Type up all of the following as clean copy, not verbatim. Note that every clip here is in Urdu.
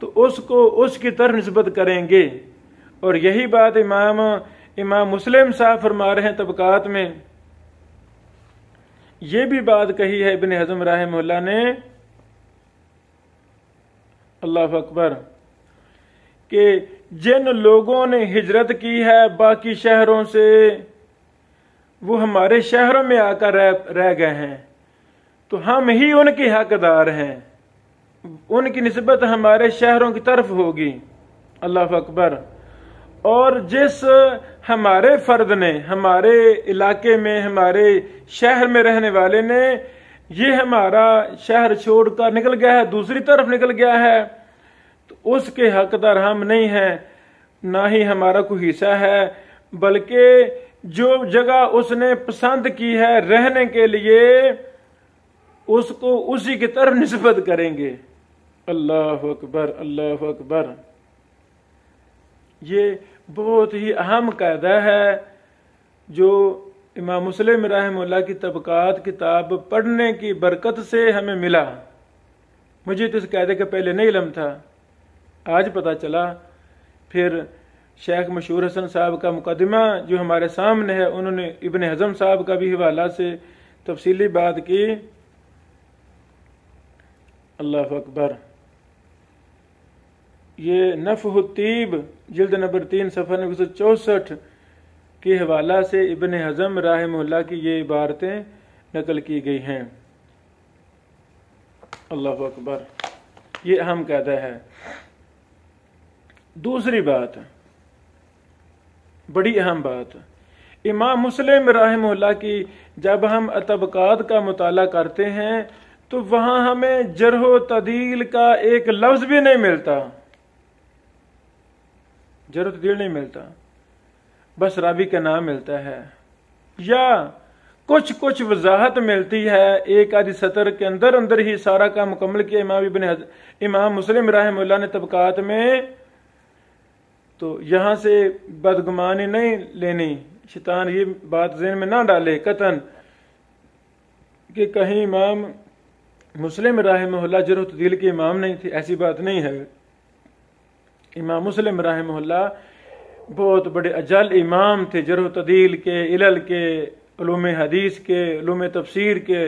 تو اس کو اس کی طرف نسبت کریں گے. اور یہی بات امام مسلم صاحب فرما رہے ہیں طبقات میں. یہ بھی بات کہی ہے ابن حزم رحمہ اللہ نے، اللہ اکبر، کہ جن لوگوں نے ہجرت کی ہے باقی شہروں سے وہ ہمارے شہروں میں آ کر رہ گئے ہیں، تو ہم ہی ان کے حقدار ہیں، ان کی نسبت ہمارے شہروں کی طرف ہوگی. اللہ اکبر. اور جس ہمارے فرد نے ہمارے علاقے میں ہمارے شہر میں رہنے والے نے یہ ہمارا شہر چھوڑ کر نکل گیا ہے، دوسری طرف نکل گیا ہے، تو اس کے حقدار ہم نہیں ہیں، نہ ہی ہمارا کوئی حصہ ہے، بلکہ جو جگہ اس نے پسند کی ہے رہنے کے لیے اس کو اسی کی طرف نسبت کریں گے. اللہ اکبر، اللہ اکبر. یہ بہت ہی اہم قاعدہ ہے جو امام مسلم رحمہ اللہ کی طبقات کتاب پڑھنے کی برکت سے ہمیں ملا. مجھے تو اس قاعدے کا پہلے نہیں علم تھا، آج پتہ چلا. پھر شیخ مشہور حسن صاحب کا مقدمہ جو ہمارے سامنے ہے، انہوں نے ابن حزم صاحب کا بھی حوالہ سے تفصیلی بات کی. اللہ اکبر. یہ نفح الطیب جلد نمبر 3 صفحہ 964 کے حوالہ سے ابن حزم رحمہ اللہ کی یہ عبارتیں نقل کی گئی ہیں. اللہ اکبر. یہ اہم قاعدہ ہے. دوسری بات، بڑی اہم بات، امام مسلم رحمہ اللہ کی جب ہم طبقات کا مطالعہ کرتے ہیں تو وہاں ہمیں جرح و تعدیل کا ایک لفظ بھی نہیں ملتا، جرح و تعدیل نہیں ملتا، بس راوی کا نام ملتا ہے، یا کچھ وضاحت ملتی ہے ایک آدھی سطر کے اندر ہی سارا کام مکمل کیا امام مسلم رحمہ اللہ نے طبقات میں. تو یہاں سے بدگمانی نہیں لینی، شیطان یہ بات ذہن میں نہ ڈالے قطعاً کہ کہیں امام مسلم رحمہ اللہ جرح و تعدیل کے امام نہیں تھے. ایسی بات نہیں ہے. امام مسلم رحمہ اللہ بہت بڑے اجل امام تھے، جرح و تعدیل کے، علل کے، علوم حدیث کے، علوم تفسیر کے،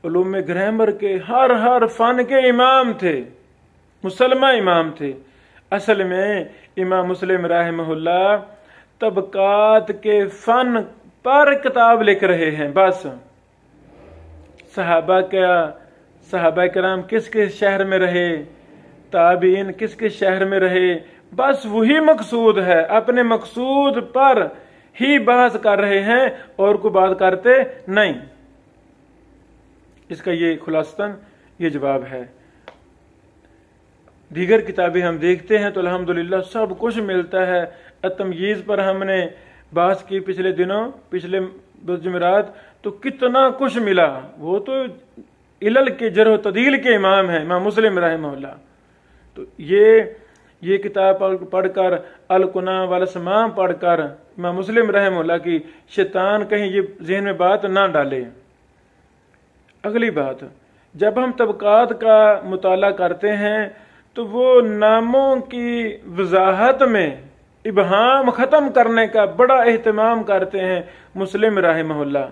علوم گرامر کے، ہر فن کے امام تھے، مسلمہ امام تھے. اصل میں امام مسلم رحمہ اللہ طبقات کے فن پر کتاب لکھ رہے ہیں. بس صحابہ کرام کس کس شہر میں رہے، تابعین کس کس شہر میں رہے، بس وہی مقصود ہے. اپنے مقصود پر ہی بحث کر رہے ہیں اور کوئی بات کرتے نہیں. اس کا یہ خلاصتاً یہ جواب ہے. دیگر کتابیں ہم دیکھتے ہیں تو الحمدللہ سب کچھ ملتا ہے. التمییز پر ہم نے بحث کی پچھلے جمعرات، تو کتنا کچھ ملا. وہ تو علل کے جرح و تعدیل کے امام ہیں امام مسلم رحمہ اللہ. تو یہ کتاب پڑھ کر الکنا والاسماء پڑھ کر امام مسلم رحمہ اللہ کی شیطان کہیں یہ ذہن میں بات نہ ڈالے. اگلی بات، جب ہم طبقات کا مطالعہ کرتے ہیں تو وہ ناموں کی وضاحت میں ابہام ختم کرنے کا بڑا اہتمام کرتے ہیں مسلم رحمہ اللہ.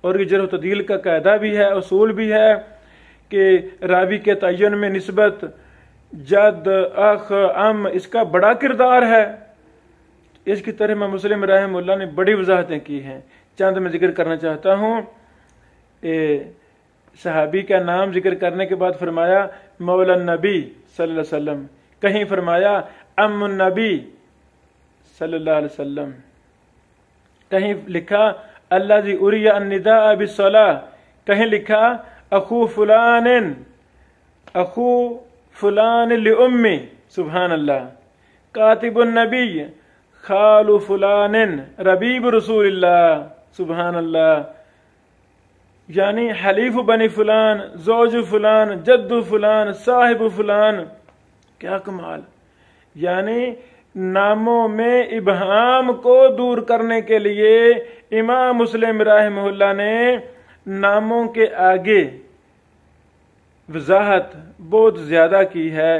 اور یہ جرح و تعدیل کا قاعدہ بھی ہے، اصول بھی ہے کہ راوی کے تعین میں نسبت، جد، اخ، ام، اس کا بڑا کردار ہے. اس کی طرح میں مسلم رحمہ اللہ نے بڑی وضاحتیں کی ہیں. چند میں ذکر کرنا چاہتا ہوں. صحابی کا نام ذکر کرنے کے بعد فرمایا مولا النبی صلی اللہ علیہ وسلم، کہیں فرمایا ام النبی صلی اللہ علیہ وسلم، کہیں لکھا الذی اری النداء بالصلاۃ، کہیں لکھا اخو فلان لأمی. سبحان اللہ. کاتب النبی خال فلان ربیب رسول اللہ. سبحان اللہ. یعنی حلیف بنی فلان، زوج فلان، جد فلان، صاحب فلان. کیا کمال. یعنی ناموں میں ابہام کو دور کرنے کے لیے امام مسلم رحمہ اللہ نے ناموں کے آگے وضاحت بہت زیادہ کی ہے.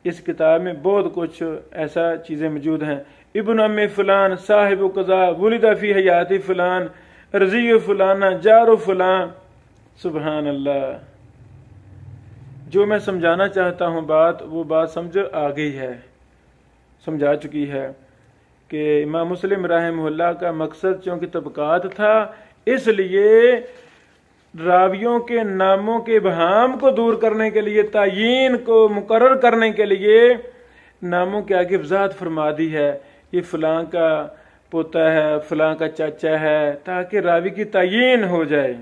اس کتاب میں بہت کچھ ایسا چیزیں موجود ہیں. ابن ام فلان صاحب قضا ولد فی حیات فلان رضی فلانا جار فلان. سبحان اللہ. جو میں سمجھانا چاہتا ہوں وہ بات سمجھ آ گئی ہے، سمجھا چکی ہے کہ امام مسلم رحمہ اللہ کا مقصد چونکہ طبقات تھا، اس لیے راویوں کے ناموں کے ابہام کو دور کرنے کے لیے، تعیین کو مقرر کرنے کے لیے ناموں کے آگے وضاحت فرما دی ہے. یہ فلاں کا پوتا ہے، فلاں کا چاچا ہے، تاکہ راوی کی تعیین ہو جائے.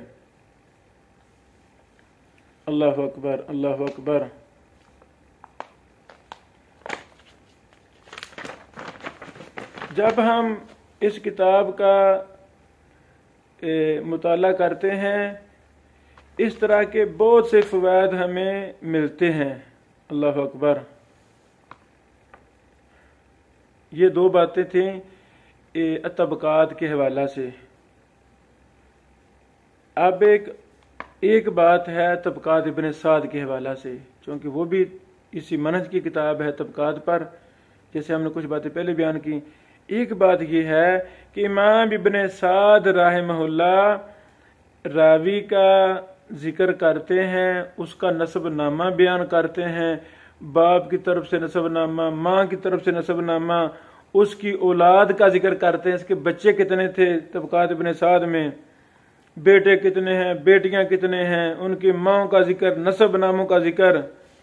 اللہ اکبر، اللہ اکبر. جب ہم اس کتاب کا مطالعہ کرتے ہیں، اس طرح کے بہت سے فوائد ہمیں ملتے ہیں. اللہ اکبر. یہ دو باتیں تھیں طبقات کے حوالہ سے. اب ایک بات ہے طبقات ابن سعد کے حوالہ سے، چونکہ وہ بھی اسی منہج کی کتاب ہے طبقات پر، جیسے ہم نے کچھ باتیں پہلے بیان کی. ایک بات یہ ہے کہ امام ابن سعد رحمہ اللہ راوی کا ذکر کرتے ہیں، اس کا نسب نامہ بیان کرتے ہیں، باپ کی طرف سے نسب نامہ، ماں کی طرف سے نسب نامہ، اس کی اولاد کا ذکر کرتے ہیں، اس کے بچے کتنے تھے طبقات ابن سعد میں، بیٹے کتنے ہیں، بیٹیاں کتنے ہیں، ان کی ماں کا ذکر، نسب ناموں کا ذکر.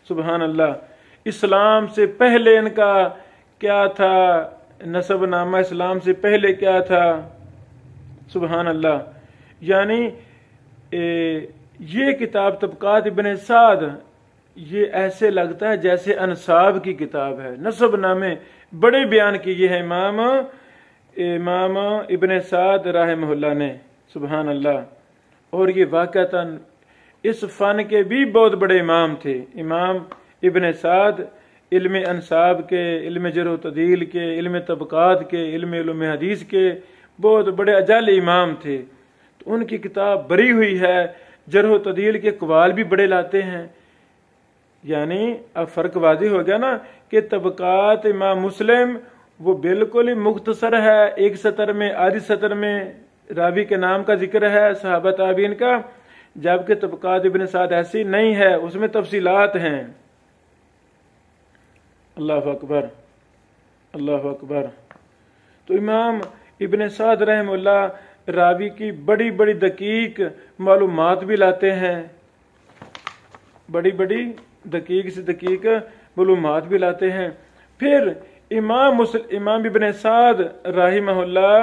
سبحان اللہ. اسلام سے پہلے ان کا کیا تھا نسب نامہ، اسلام سے پہلے کیا تھا. سبحان اللہ. یعنی یہ کتاب طبقات ابن سعد یہ ایسے لگتا ہے جیسے انساب کی کتاب ہے. نسب نامے بڑے بیان کیے ہیں امام ابن سعد رحمہ اللہ نے. سبحان اللہ. اور یہ واقعتاً اس فن کے بھی بہت بڑے امام تھے. امام ابن سعد علم انساب کے، علم جرح و تعدیل کے، علم طبقات کے، علم حدیث کے بہت بڑے اجل امام تھے. تو ان کی کتاب بری ہوئی ہے. جرح و تعدیل کے اقوال بھی بڑے لاتے ہیں. یعنی اب فرق واضح ہو گیا نا کہ طبقات امام مسلم وہ بالکل ہی مختصر ہے، ایک سطر میں، آدھی سطر میں راوی کے نام کا ذکر ہے، صحابہ تابعین کا، جبکہ طبقات ابن سعد ایسی نہیں ہے، اس میں تفصیلات ہیں. اللہ اکبر، اللہ اکبر. تو امام ابن سعد رحمہ اللہ راوی کی بڑی بڑی دقیق معلومات بھی لاتے ہیں، بڑی بڑی دقیق سے دقیق معلومات بھی لاتے ہیں. پھر امام ابن سعد رحمہ اللہ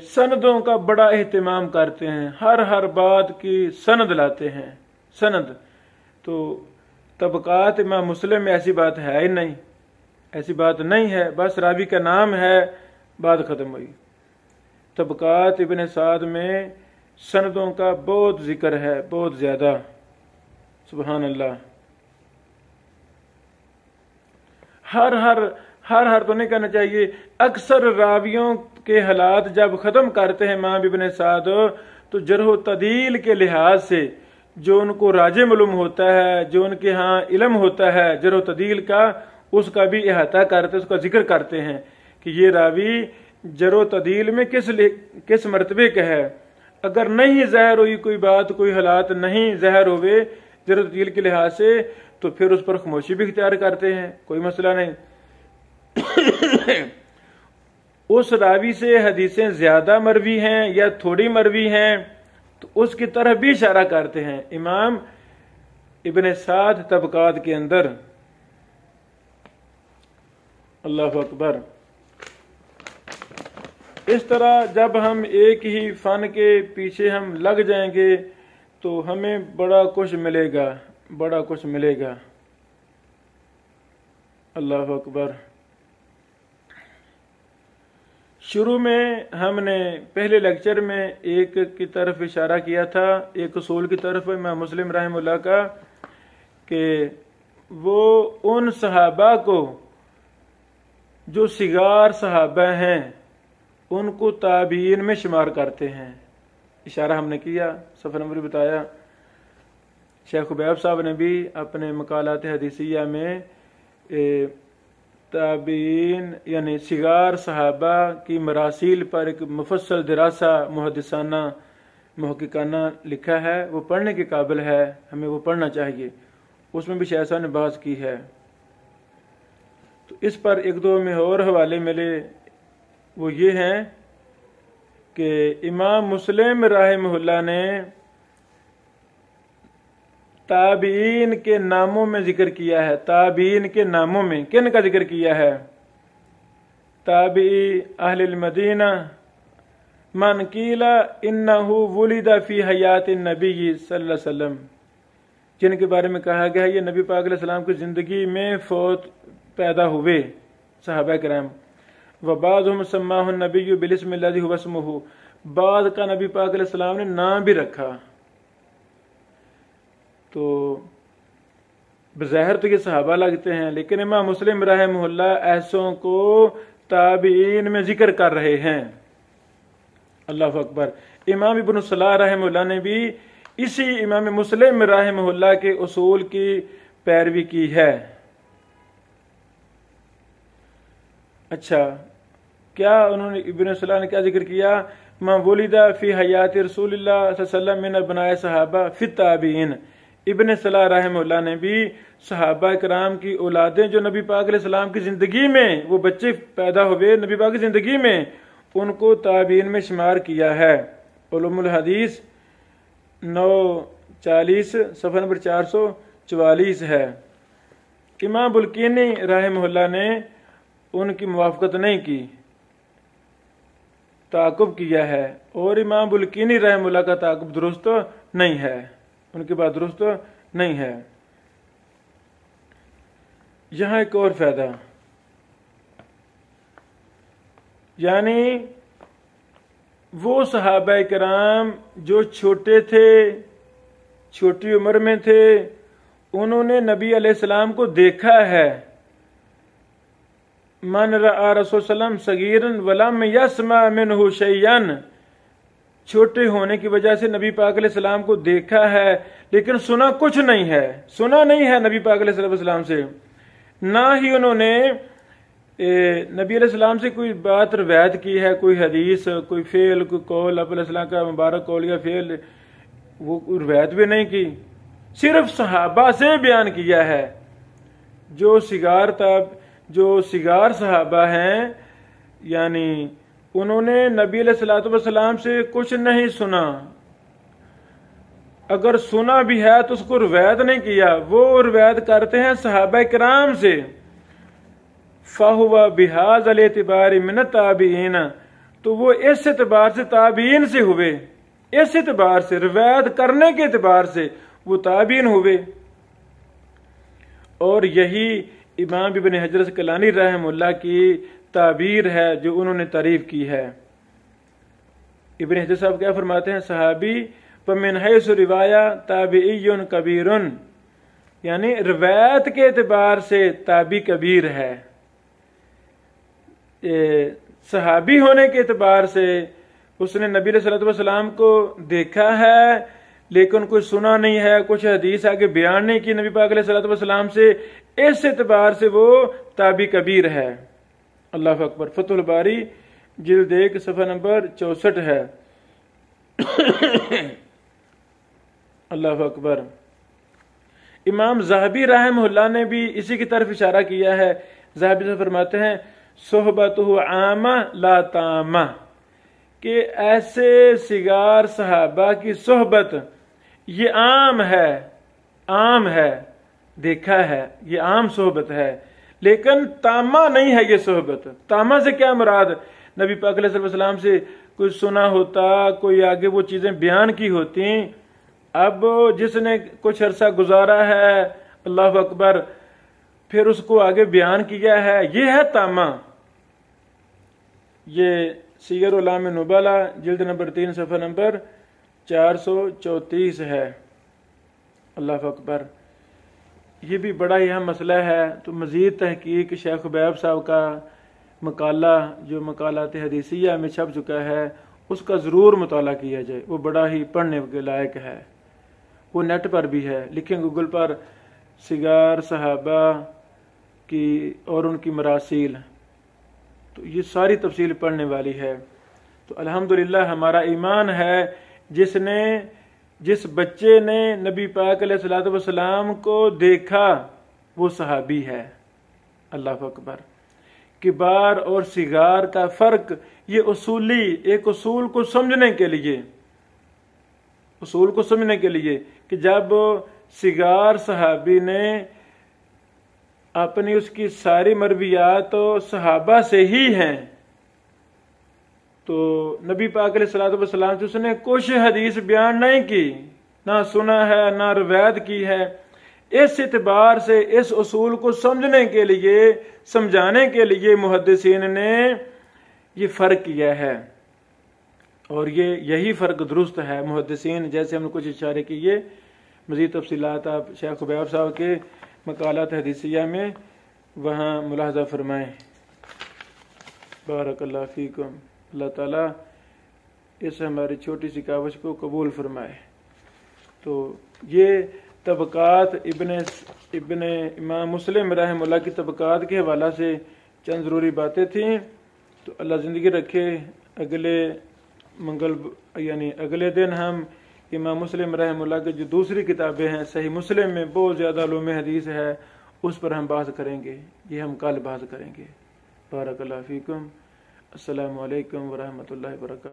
سندوں کا بڑا اہتمام کرتے ہیں، ہر بات کی سند لاتے ہیں. سند تو طبقات امام مسلم میں ایسی بات ہے ہی نہیں، ایسی بات نہیں ہے. بس راوی کا نام ہے، بات ختم ہوئی. طبقات ابن سعد میں سندوں کا بہت ذکر ہے، بہت زیادہ. سبحان اللہ. ہر تو نہیں کہنا چاہیے، اکثر راویوں کے حالات جب ختم کرتے ہیں امام ابن سعد تو جرح و تعدیل کے لحاظ سے جو ان کو راجع معلوم ہوتا ہے، جو ان کے ہاں علم ہوتا ہے جرح و تعدیل کا، اس کا بھی احاطہ کرتے، اس کا ذکر کرتے ہیں کہ یہ راوی جرح و تعدیل میں کس مرتبے کا ہے. اگر نہیں ظاہر ہوئی کوئی بات، کوئی حالات نہیں ظاہر ہوئے جرح و تعدیل کے لحاظ سے، تو پھر اس پر خاموشی بھی اختیار کرتے ہیں، کوئی مسئلہ نہیں. اس راوی سے حدیثیں زیادہ مروی ہیں یا تھوڑی مروی ہیں تو اس کی طرف بھی اشارہ کرتے ہیں امام ابن سعد طبقات کے اندر. اللہ اکبر. اس طرح جب ہم ایک ہی فن کے پیچھے ہم لگ جائیں گے تو ہمیں بڑا کچھ ملے گا، بڑا کچھ ملے گا. اللہ اکبر. شروع میں ہم نے پہلے لیکچر میں ایک کی طرف اشارہ کیا تھا، ایک اصول کی طرف امام مسلم رحمہ اللہ کا، کہ وہ ان صحابہ کو جو صغار صحابہ ہیں ان کو تابعین میں شمار کرتے ہیں. اشارہ ہم نے کیا، صفحہ نمبر بتایا. شیخ خبیب صاحب نے بھی اپنے مقالات حدیثیہ میں تابعین یعنی صغار صحابہ کی مراسیل پر ایک مفصل دراسہ محدثانہ محققانہ لکھا ہے، وہ پڑھنے کے قابل ہے، ہمیں وہ پڑھنا چاہیے۔ اس میں بھی شیخ صاحب نے بحث کی ہے۔ تو اس پر ایک دو میں اور حوالے ملے، وہ یہ ہیں کہ امام مسلم رحمہ اللہ نے تابعین کے ناموں میں ذکر کیا ہے۔ تابعین کے ناموں میں کن کا ذکر کیا ہے؟ تابعی اہل المدینہ، من قیل انہ ولد فی حیات النبی صلی اللہ علیہ وسلم، جن کے بارے میں کہا گیا ہے یہ نبی پاک علیہ السلام کی زندگی میں فوت پیدا ہوئے صحابہ کرام۔ وبعضهم سماہ النبی بالاسم الذی هو اسمہ، بعض کا نبی پاک علیہ السلام نے نام بھی رکھا۔ تو بظاہر تو یہ صحابہ لگتے ہیں، لیکن امام مسلم رحمہ اللہ ایسوں کو تابعین میں ذکر کر رہے ہیں۔ اللہ اکبر۔ امام ابن صلاح رحمہ اللہ نے بھی اسی امام مسلم رحمہ اللہ کے اصول کی پیروی کی ہے۔ اچھا، کیا انہوں نے ابن صلاح نے کیا ذکر کیا؟ ما ولد فی حیات رسول اللہ صلی اللہ علیہ وسلم من ابناء صحابہ فی التابعین۔ ابن صلاح رحمہ اللہ نے بھی صحابہ کرام کی اولادیں جو نبی پاک علیہ السلام کی زندگی میں وہ بچے پیدا ہوئے نبی پاک کی زندگی میں، ان کو تابعین میں شمار کیا ہے۔ علوم الحدیث 940 صفحہ نمبر 444 ہے۔ امام بلقینی رحمہ اللہ نے ان کی موافقت نہیں کی، تعاقب کیا ہے، اور امام بلقینی رحمہ اللہ کا تعاقب درست نہیں ہے، ان کی بات درست نہیں ہے۔ یہاں ایک اور فائدہ، یعنی وہ صحابہ کرام جو چھوٹے تھے، چھوٹی عمر میں تھے، انہوں نے نبی علیہ السلام کو دیکھا ہے۔ من رأى رسول صلی اللہ علیہ وسلم صغیرا ولم یسمع منہ شیئا، چھوٹے ہونے کی وجہ سے نبی پاک علیہ السلام کو دیکھا ہے لیکن سنا کچھ نہیں ہے، سنا نہیں ہے نبی پاک علیہ السلام سے، نہ ہی انہوں نے نبی علیہ السلام سے کوئی بات روایت کی ہے، کوئی حدیث، کوئی فعل، کوئی قول، آپ علیہ السلام کا مبارک قول یا فعل، وہ روایت بھی نہیں کی، صرف صحابہ سے بیان کیا ہے۔ جو صغار صحابہ ہیں، یعنی انہوں نے نبی علیہ الصلوۃ والسلام سے کچھ نہیں سنا، اگر سنا بھی ہے تو اس کو روایت نہیں کیا، وہ روایت کرتے ہیں صحابہ کرام سے۔ فَهُوَ بِهَذَا الْاعْتِبَارِ مِنَ التَّابِعِينَ، تو وہ اس اعتبار سے تابعین سے ہوئے، اس اعتبار سے روایت کرنے کے اعتبار سے وہ تابعین ہوئے۔ اور یہی امام ابن حجر اسقلانی رحمہ اللہ کی تعبیر ہے جو انہوں نے تعریف کی ہے۔ ابن حجر صاحب کیا فرماتے ہیں؟ صحابی فَمِنْ حَيْثُ رِوَایَہ تَابِعِیٌّ کبیرٌ، یعنی روایت کے اعتبار سے تابعی کبیر ہے، صحابی ہونے کے اعتبار سے اس نے نبی صلی اللہ علیہ وسلم کو دیکھا ہے لیکن کوئی سنا نہیں ہے، کچھ حدیث آگے بیان نہیں کی نبی پاک علیہ الصلوۃ والسلام سے، اس اعتبار سے وہ تابعی کبیر ہے۔ اللہ اکبر۔ فتح الباری جلد 1 صفحہ نمبر 64 ہے۔ اللہ اکبر۔ امام ذہبی رحمہ اللہ نے بھی اسی کی طرف اشارہ کیا ہے۔ ذہبی سے فرماتے ہیں صحبتہ عامہ لا تامہ، کہ ایسے صغار صحابہ کی صحبت یہ عام ہے، عام ہے، دیکھا ہے، یہ عام صحبت ہے، لیکن تامہ نہیں ہے یہ صحبت۔ تامہ سے کیا مراد؟ نبی پاک علیہ السلام سے کوئی سنا ہوتا، کوئی آگے وہ چیزیں بیان کی ہوتی، اب جس نے کچھ عرصہ گزارا ہے، اللہ اکبر، پھر اس کو آگے بیان کیا ہے، یہ ہے تامہ۔ یہ سیر اعلام نبلا جلد نمبر 3 صفحہ نمبر 434 ہے۔ اللہ اکبر۔ یہ بھی بڑا ہی اہم مسئلہ ہے، تو مزید تحقیق شیخ خبیب صاحب کا مقالہ جو مقالات حدیثیہ میں چھپ چکا ہے، اس کا ضرور مطالعہ کیا جائے، وہ بڑا ہی پڑھنے کے لائق ہے۔ وہ نیٹ پر بھی ہے، لکھیں گوگل پر صغار صحابہ کی اور ان کی مراسیل، تو یہ ساری تفصیل پڑھنے والی ہے۔ تو الحمدللہ ہمارا ایمان ہے جس بچے نے نبی پاک علیہ الصلوۃ والسلام کو دیکھا وہ صحابی ہے۔ اللہ اکبر۔ کبار اور صغار کا فرق یہ اصولی، ایک اصول کو سمجھنے کے لیے کہ جب صغار صحابی نے اپنی اس کی ساری مرویات تو صحابہ سے ہی ہیں، تو نبی پاک علیہ الصلوۃ والسلام سے اس نے کچھ حدیث بیان نہیں کی، نہ سنا ہے نہ روایت کی ہے۔ اس اعتبار سے اس اصول کو سمجھنے کے لیے، سمجھانے کے لیے محدثین نے یہ فرق کیا ہے، اور یہی فرق درست ہے۔ محدثین جیسے ہم نے کچھ اشارے کیے، مزید تفصیلات آپ شیخ خبیب صاحب کے مقالات حدیثیہ میں وہاں ملاحظہ فرمائیں۔ بارک اللہ فیکم۔ اللہ تعالیٰ اس ہماری چھوٹی سی کاوش کو قبول فرمائے۔ تو یہ طبقات ابن امام مسلم رحمہ اللہ کی طبقات کے حوالہ سے چند ضروری باتیں تھیں۔ تو اللہ زندگی رکھے، اگلے دن ہم امام مسلم رحمہ اللہ کی جو دوسری کتابیں ہیں، صحیح مسلم میں بہت زیادہ علوم حدیث ہے، اس پر ہم بحث کریں گے، یہ ہم کل بحث کریں گے۔ بارک اللہ فیکم۔ السلام علیکم ورحمۃ اللہ وبرکاتہ۔